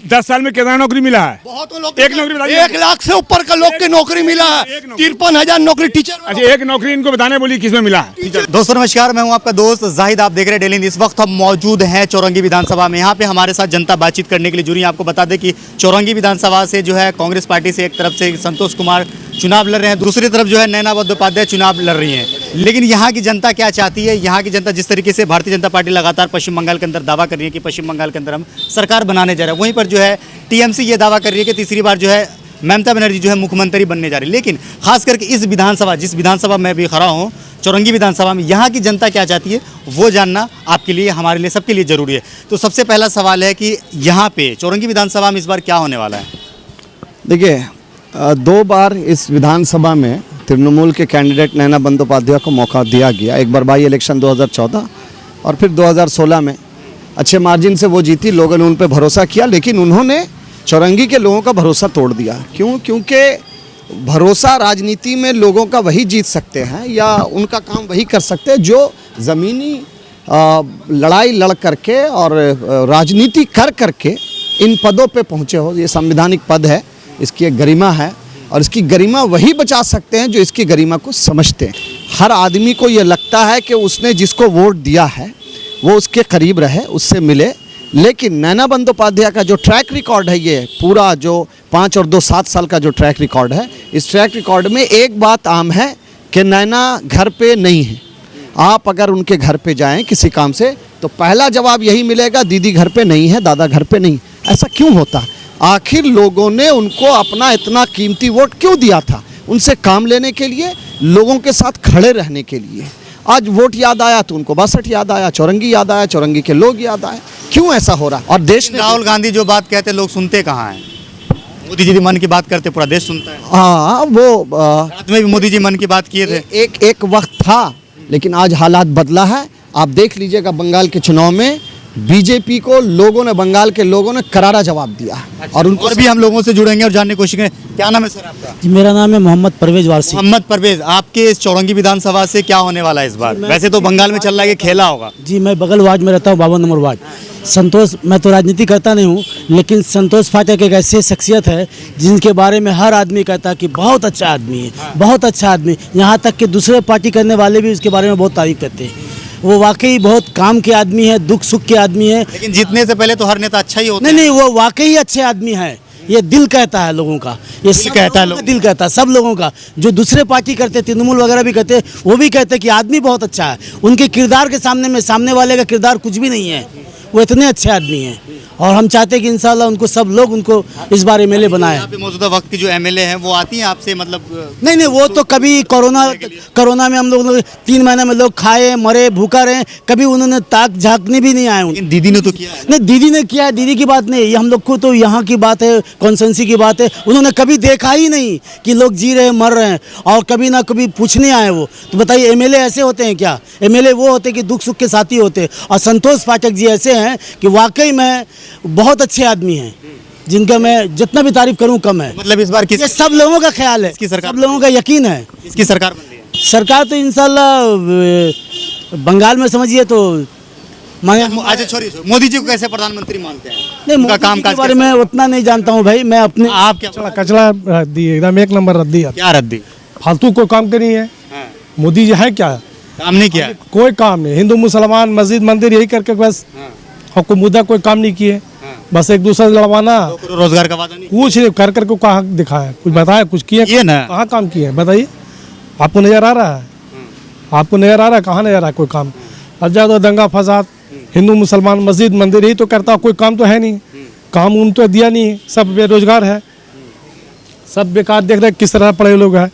10 साल में कितना नौकरी मिला है? बहुत लोग, एक नौकरी बताइए। 1 लाख से ऊपर का लोग की नौकरी मिला है। 53,000 नौकरी टीचर। अच्छा, एक नौकरी इनको बताने बोली किसमें मिला है? दोस्तों नमस्कार, मैं हूं आपका दोस्त जाहिद। आप देख रहे हैं डेली न्यूज़। इस वक्त हम मौजूद हैं चौरंगी विधानसभा में। यहाँ पे हमारे साथ जनता बातचीत करने के लिए जुड़ी। आपको बता दें कि चौरंगी विधानसभा से जो है कांग्रेस पार्टी से एक तरफ से संतोष कुमार चुनाव लड़ रहे हैं, दूसरी तरफ जो है नैना बंदोपाध्याय चुनाव लड़ रही हैं। लेकिन यहाँ की जनता क्या चाहती है? यहाँ की जनता जिस तरीके से भारतीय जनता पार्टी लगातार पश्चिम बंगाल के अंदर दावा कर रही है कि पश्चिम बंगाल के अंदर हम सरकार बनाने जा रहे हैं, वहीं पर जो है टीएमसी ये दावा कर रही है कि तीसरी बार जो है ममता बनर्जी जो है मुख्यमंत्री बनने जा रही है। लेकिन खास करके इस विधानसभा, जिस विधानसभा में भी खड़ा हूँ, चौरंगी विधानसभा में, यहाँ की जनता क्या चाहती है वो जानना आपके लिए, हमारे लिए, सबके लिए ज़रूरी है। तो सबसे पहला सवाल है कि यहाँ पे चौरंगी विधानसभा में इस बार क्या होने वाला है? देखिए, 2 बार इस विधानसभा में तृणमूल के कैंडिडेट नैना बंदोपाध्याय को मौका दिया गया। एक बार बाई इलेक्शन 2014 और फिर 2016 में अच्छे मार्जिन से वो जीती। लोगों ने उन पर भरोसा किया, लेकिन उन्होंने चौरंगी के लोगों का भरोसा तोड़ दिया। क्यों? क्योंकि भरोसा राजनीति में लोगों का वही जीत सकते हैं या उनका काम वही कर सकते हैं जो ज़मीनी लड़ाई लड़ करके और राजनीति कर करके इन पदों पे पहुँचे हो। ये संवैधानिक पद है, इसकी एक गरिमा है और इसकी गरिमा वही बचा सकते हैं जो इसकी गरिमा को समझते हैं। हर आदमी को ये लगता है कि उसने जिसको वोट दिया है वो उसके करीब रहे, उससे मिले। लेकिन नैना बंदोपाध्याय का जो ट्रैक रिकॉर्ड है, ये पूरा जो 5 और 2 7 साल का जो ट्रैक रिकॉर्ड है, इस ट्रैक रिकॉर्ड में एक बात आम है कि नैना घर पे नहीं है। आप अगर उनके घर पे जाएं किसी काम से तो पहला जवाब यही मिलेगा, दीदी घर पे नहीं है, दादा घर पे नहीं। ऐसा क्यों होता? आखिर लोगों ने उनको अपना इतना कीमती वोट क्यों दिया था? उनसे काम लेने के लिए, लोगों के साथ खड़े रहने के लिए। आज वोट याद आया तो उनको 62 याद आया, चौरंगी याद आया, चौरंगी के लोग याद आए। क्यों ऐसा हो रहा है? और देश में राहुल गांधी जो बात कहते हैं लोग सुनते कहाँ हैं? मोदी जी भी मन की बात करते, पूरा देश सुनता है। हाँ, वो रात में भी मोदी जी मन की बात किए थे। एक वक्त था, लेकिन आज हालात बदला है। आप देख लीजिएगा बंगाल के चुनाव में बीजेपी को लोगों ने, बंगाल के लोगों ने करारा जवाब दिया। अच्छा, और भी हम लोगों से जुड़ेंगे और जानने की कोशिश करें। क्या नाम है सर आपका? जी, मेरा नाम है मोहम्मद परवेज वारसी। मोहम्मद परवेज, आपके इस चौरंगी विधानसभा से क्या होने वाला है इस बार? वैसे तो बंगाल में चल रहा है कि खेला होगा। जी, मैं बगल वार्ड में रहता हूँ, 52 नंबर वार्ड। संतोष, मैं तो राजनीति करता नहीं हूँ, लेकिन संतोष फाटक एक ऐसी शख्सियत है जिनके बारे में हर आदमी कहता है कि बहुत अच्छा आदमी है, बहुत अच्छा आदमी। यहाँ तक कि दूसरे पार्टी करने वाले भी उसके बारे में बहुत तारीफ करते हैं। वो वाकई बहुत काम के आदमी है, दुख सुख के आदमी है। लेकिन जीतने से पहले तो हर नेता अच्छा ही होता है। नहीं, वो वाकई अच्छे आदमी है। ये दिल कहता है लोगों का, ये दिल कहता है, दिल कहता है सब लोगों का। जो दूसरे पार्टी करते, तृणमूल वगैरह भी करते, वो भी कहते कि आदमी बहुत अच्छा है। उनके किरदार के सामने में सामने वाले का किरदार कुछ भी नहीं है। वो इतने अच्छे आदमी हैं और हम चाहते हैं कि इंशाल्लाह उनको सब लोग उनको इस बार एमएलए बनाए। यहाँ पे मौजूदा वक्त की जो एमएलए हैं वो आती हैं आपसे, मतलब? नहीं, वो तो कभी कोरोना में हम लोग 3 महीने में लोग खाए मरे भूखा रहे, कभी उन्होंने ताक झांकने भी नहीं आए। दीदी ने तो किया है। नहीं, दीदी ने किया, दीदी की बात नहीं, ये हम लोग को तो यहाँ की बात है, कॉन्सेंसी की बात है। उन्होंने कभी देखा ही नहीं कि लोग जी रहे मर रहे हैं, और कभी ना कभी पूछने आए वो। तो बताइए, एमएलए ऐसे होते हैं क्या? एमएलए वो होते कि दुख सुख के साथी होते। और संतोष पाठक जी ऐसे हैं कि वाकई में बहुत अच्छे आदमी हैं, जिनका मैं जितना भी तारीफ करूं कम है। मतलब इस बार ये सब लोगों का ख्याल है, सब लोगों का यकीन है। इसकी सरकार बन रही है। सरकार तो इंशाल्लाह बंगाल में समझिए तो अच्छा, छोड़िए, मोदी जी को कैसे प्रधानमंत्री मानते हैं? नहीं, मोदी जी के बारे में उतना नहीं जानता हूँ भाई मैं। अपने आप क्या? कचरा रद्दी, एकदम 1 नंबर रद्दी है। क्या रद्दी? फालतू कोई काम नहीं है। मोदी जी है क्या? काम नहीं किया, कोई काम नहीं। हिंदू मुसलमान मस्जिद मंदिर यही करके बस, और कोई मुद्दा कोई काम नहीं किए। बस एक दूसरे से लड़वाना, रोजगार का वादा नहीं, कुछ नहीं कर करके कहाँ दिखाया, कुछ बताया, कुछ किए ना? कहाँ काम किए बताइए? आपको नजर आ रहा है? आपको नजर आ रहा है? कहाँ नजर आ रहा है कोई काम? आजाद और दंगा फसाद, हिंदू मुसलमान मस्जिद मंदिर यही तो करता, कोई काम तो है नहीं। काम उन तो दिया नहीं, सब बेरोजगार है, सब बेकार। देख रहे किस तरह पढ़े लोग हैं,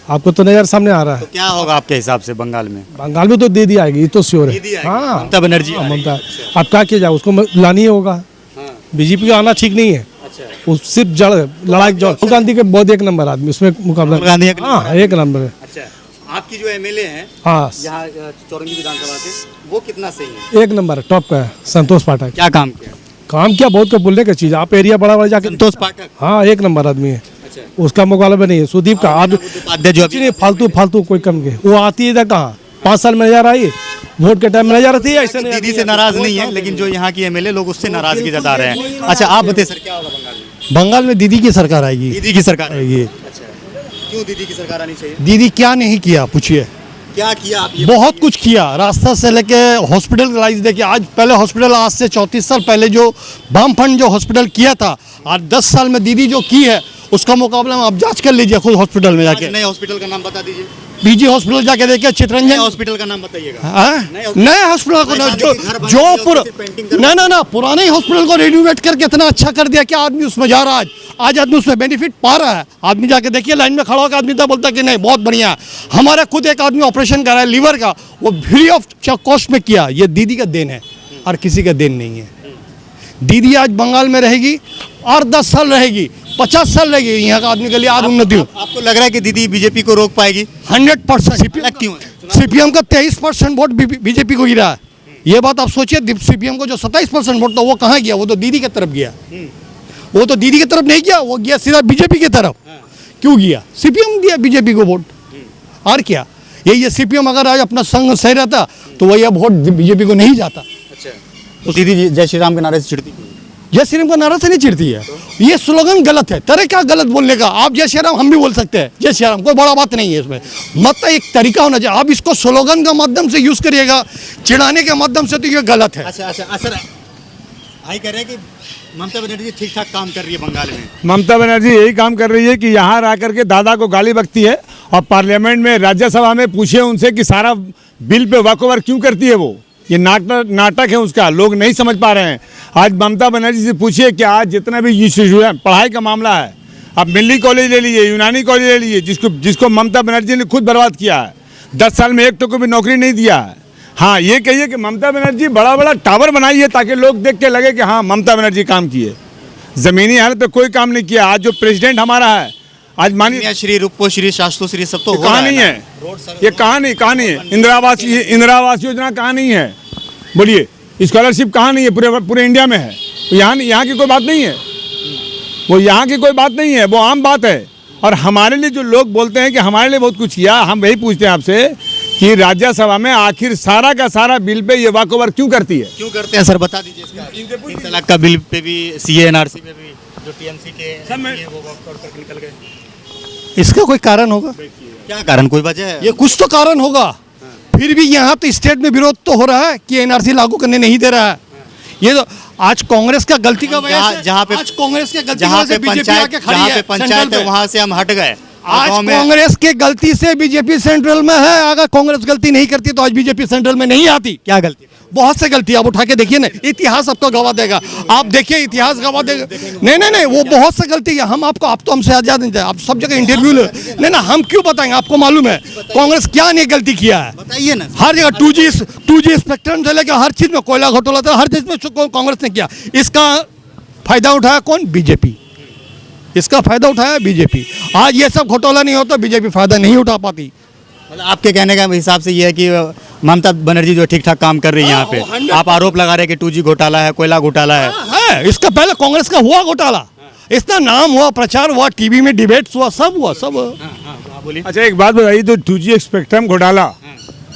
आपको तो नजर सामने आ रहा है। तो क्या होगा आपके हिसाब से बंगाल में? बंगाल में तो दीदी आएगी, ये तो श्योर है। हाँ, ममता बनर्जी, ममता। आप क्या किया जाए, उसको लानी ही होगा। बीजेपी का आना ठीक नहीं है। वो सिर्फ जड़ लड़ाई। राहुल गांधी के बहुत 1 नंबर आदमी, उसमें मुकाबला। हाँ, 1 नंबर है। आपकी जो एमएलए हैं हाँ यहाँ चौरंगी विधानसभा से, वो कितना सही है? 1 नंबर है, टॉप का है संतोष पाठक। क्या काम किया? काम किया बहुत, का बोलने की चीज। आप एरिया बड़ा जाके। संतोष पाठक, हाँ, 1 नंबर आदमी है। उसका मुकाबला नहीं है। सुदीप का आप फालतू कोई कम के, वो आती है इधर कहाँ? 5 साल में नजर आई, वोट के टाइम में नजर आती है, ऐसे नहीं दीदी से नाराज नहीं है, लेकिन जो यहाँ की एमएलए लोग उससे नाराजगी जता रहे हैं। अच्छा आप बताइए सर, क्या होगा बंगाल में? बंगाल में दीदी की सरकार आएगी। दीदी की सरकार आएगी। अच्छा, क्यों दीदी की सरकार आनी चाहिए? दीदी क्या नहीं किया पूछिए। क्या किया आप ये बहुत कुछ किया, रास्ता से लेके हॉस्पिटलाइज देखिए। आज पहले हॉस्पिटल, आज से 34 साल पहले जो वाम फंड जो हॉस्पिटल किया था, आज 10 साल में दीदी जो की है उसका मुकाबला आप जांच कर लीजिए खुद हॉस्पिटल में जाके। नए हॉस्पिटल का नाम बता दीजिए। बीजी हॉस्पिटल जाके देखिए, चितरंजन हॉस्पिटल का नाम बताइएगा। हाँ? नए हॉस्पिटल को ना पुराने हॉस्पिटल को रिनोवेट करके इतना अच्छा कर दिया कि आदमी उसमें जा रहा है। आज आदमी उसमें बेनिफिट पा रहा है। आदमी जाके देखिए, लाइन में खड़ा होकर आदमी तो बोलता है कि नहीं बहुत बढ़िया है। हमारा खुद एक आदमी ऑपरेशन कर रहा है लीवर का, वो फ्री ऑफ कॉस्ट में किया। ये दीदी का देन है और किसी का देन नहीं है। दीदी आज बंगाल में रहेगी और 10 साल रहेगी, 50 साल रहेगी, यहाँ का आदमी के लिए आज उन्नति हो। आपको लग रहा है कि दीदी बीजेपी को रोक पाएगी? 100% क्यों? सीपीएम का 23% वोट बीजेपी को गिरा है। ये बात आप सोचिए, सीपीएम को जो 27% वोट था वो कहाँ गया? वो तो दीदी की तरफ गया। वो तो दीदी की तरफ नहीं गया, वो गया सीधा बीजेपी की तरफ। क्यों गया? सीपीएम दिया बीजेपी को वोट, और क्या? ये सीपीएम अगर आज अपना संग सही रहता तो वही अब वोट बीजेपी को नहीं जाता। तो दीदी जय श्री राम के नारे से चिढ़ती क्यों? जय श्री राम का नारा से नहीं चिढ़ती है। ये स्लोगन गलत है, तरीका गलत बोलने का। आप जय श्री राम हम भी बोल सकते हैं, जय श्री राम कोई बड़ा बात नहीं है इसमें। मतलब एक तरीका होना चाहिए। आप इसको स्लोगन का माध्यम से यूज करिएगा, चिढ़ाने के माध्यम से, तो ये गलत है। अच्छा सर, भाई कह रहे हैं कि ममता बनर्जी ठीक ठाक काम कर रही है बंगाल में। ममता बनर्जी यही काम कर रही है कि यहाँ रह करके दादा को गाली बकती है, और पार्लियामेंट में राज्यसभा में पूछे उनसे कि सारा बिल पे वॉकओवर क्यों करती है वो। ये नाटक है उसका, लोग नहीं समझ पा रहे हैं। आज ममता बनर्जी से पूछिए कि आज जितना भी इशू है, पढ़ाई का मामला है, आप मिल्ली कॉलेज ले लीजिए, यूनानी कॉलेज ले लीजिए, जिसको ममता बनर्जी ने खुद बर्बाद किया है। 10 साल में एक को भी नौकरी नहीं दिया है। हाँ, ये कहिए कि ममता बनर्जी बड़ा बड़ा टावर बनाई है ताकि लोग देख के लगे कि हाँ ममता बनर्जी काम किए। ज़मीनी हालत पे कोई काम नहीं किया। आज जो प्रेसिडेंट हमारा है, आज मानिए श्री रूपश्री शास्त्रोश्री सब तो कहाँ नहीं है, ये कहाँ नहीं है। इंदिरा आवास योजना कहाँ नहीं है, बोलिए। स्कॉलरशिप कहाँ नहीं है, पूरे इंडिया में है। तो यहाँ की कोई बात नहीं है, वो यहाँ की कोई बात नहीं है, वो आम बात है। और हमारे लिए जो लोग बोलते हैं कि हमारे लिए बहुत कुछ किया, हम वही पूछते हैं आपसे कि राज्यसभा में आखिर सारा का सारा बिल पे ये वॉकओवर क्यों करती है? क्यों करते हैं सर, बता दीजिए इसका। 3 तलाक का बिल पे भी, सीए एनआरसी पे भी, जो टीएमसी के वो वॉकआउट करके निकल गए। इसका कोई कारण होगा? क्या कारण, कोई वजह है? ये कुछ तो कारण होगा। फिर भी यहाँ तो स्टेट में विरोध तो हो रहा है कि एनआरसी लागू करने नहीं दे रहा है। ये तो आज कांग्रेस का गलती का वजह से, जहाँ पे आज कांग्रेस के गलती जहाँ की वजह से पे बीजेपी आके खड़ी है पंचायत है वहाँ से हम हट गए। आज कांग्रेस के गलती से बीजेपी सेंट्रल में है। अगर कांग्रेस गलती नहीं करती तो आज बीजेपी सेंट्रल में नहीं आती। क्या गलती? बहुत से गलती आप उठा के देखिए ना, इतिहास आपको गवाह देगा। आप देखिए, इतिहास गवाह देगा। नहीं, वो बहुत से गलती है। हम आपको, आप तो हमसे आजाद नहीं थे, आप सब जगह इंटरव्यू ले। नहीं ना, हम क्यों बताएंगे, आपको मालूम है कांग्रेस क्या नहीं गलती किया है। बताइए ना। हर जगह 2G स्पेक्ट्रम से लेकर हर चीज में, कोयला घोटाला था, हर चीज में कांग्रेस ने किया। इसका फायदा उठाया कौन? बीजेपी। इसका फायदा उठाया बीजेपी। आज ये सब घोटाला नहीं होता, बीजेपी फायदा नहीं उठा पाती। मतलब आपके कहने का हिसाब से ये है कि ममता बनर्जी जो ठीक ठाक काम कर रही है यहाँ पे। आप आरोप लगा रहे हैं कि 2G घोटाला है, कोयला घोटाला है। इसका पहले कांग्रेस का हुआ घोटाला, इतना नाम हुआ, प्रचार हुआ, टीवी में डिबेट्स हुआ, सब हुआ, सब। बोलिए। अच्छा एक बात बताइए, तो 2G स्पेक्ट्रम घोटाला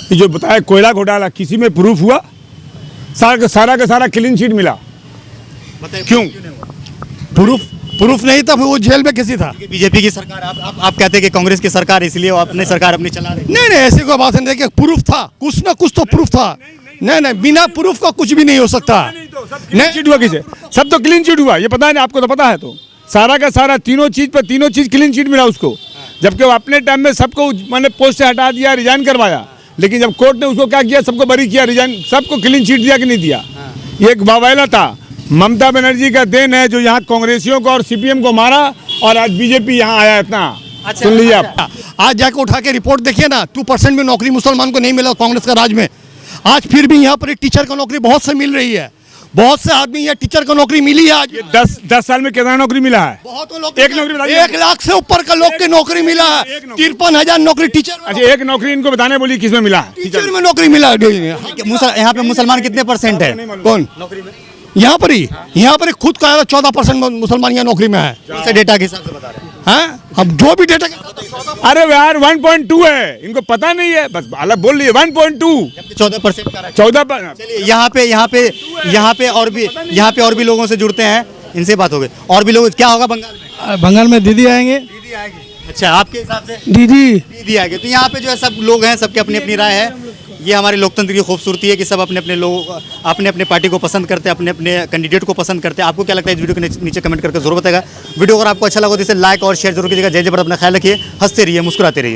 ये जो बताया, कोयला घोटाला, किसी में प्रूफ हुआ? सारा का सारा क्लीन चिट मिला, क्यों? प्रूफ नहीं था, फिर वो जेल में किसी था। बीजेपी की सरकार, आप कहते हैं कि कांग्रेस की सरकार, इसलिए वो अपनी सरकार अपनी चला रही। नहीं, ऐसी कोई बात नहीं है। प्रूफ था, कुछ ना कुछ तो प्रूफ था। नहीं, बिना प्रूफ का कुछ भी नहीं हो सकता। नहीं चिट हुआ किसे? सब तो क्लीन चिट हुआ, ये पता है आपको, तो पता है। तो सारा का सारा तीनों चीज क्लीन चिट मिला उसको, जबकि वो अपने टाइम में सबको मैंने पोस्ट से हटा दिया, रिजाइन करवाया। लेकिन जब कोर्ट ने उसको क्या किया, सबको बरी किया, रिजाइन, सबको क्लीन चिट दिया कि नहीं दिया? ये एक वावैला था। ममता बनर्जी का देन है जो यहाँ कांग्रेसियों को और सीपीएम को मारा, और आज बीजेपी यहाँ आया इतना। सुन लीजिए आप, आज जाकर उठा के रिपोर्ट देखिए ना, 2% भी नौकरी मुसलमान को नहीं मिला कांग्रेस का राज में। आज फिर भी यहाँ पर एक टीचर का नौकरी बहुत से मिल रही है। बहुत से आदमी यहाँ टीचर का नौकरी मिली है। आज 10 साल में कितना नौकरी मिला है? बहुत एक नौकरी 1 लाख से ऊपर का लोग की नौकरी मिला है। 53,000 नौकरी टीचर। अच्छा एक नौकरी इनको बताने बोली किसमें मिला है? टीचर में नौकरी मिला है। यहाँ पे मुसलमान कितने परसेंट है? कौन नौकरी में? यहाँ पर ही खुद का 14% मुसलमान यहाँ नौकरी में है। कौन से डेटा के हिसाब से बता रहे हैं? हैं अब जो भी डेटा अरे यार 1.2 है, इनको पता नहीं है, बस अलग बोल रही है 1.2 14% का रहा है। 14 चलिए यहाँ पे और भी लोगों से जुड़ते हैं, इनसे बात हो गई। और भी लोग, क्या होगा बंगाल में? बंगाल में दीदी आएंगे। दीदी आएगी। अच्छा, आपके हिसाब से दीदी दीदी आएगी। तो यहाँ पे जो है सब लोग हैं, सबकी अपनी अपनी राय है। ये हमारे लोकतंत्र की खूबसूरती है कि सब अपने अपने लोग अपने अपने पार्टी को पसंद करते हैं, अपने अपने कैंडिडेट को पसंद करते हैं। आपको क्या लगता है इस वीडियो के नीचे कमेंट करके जरूर बताएगा। वीडियो अगर आपको अच्छा लगा तो इसे लाइक और शेयर जरूर कीजिएगा। जय जय भारत, अपना ख्याल रखिए, हंसते रहिए, मुस्कुराते रहिए।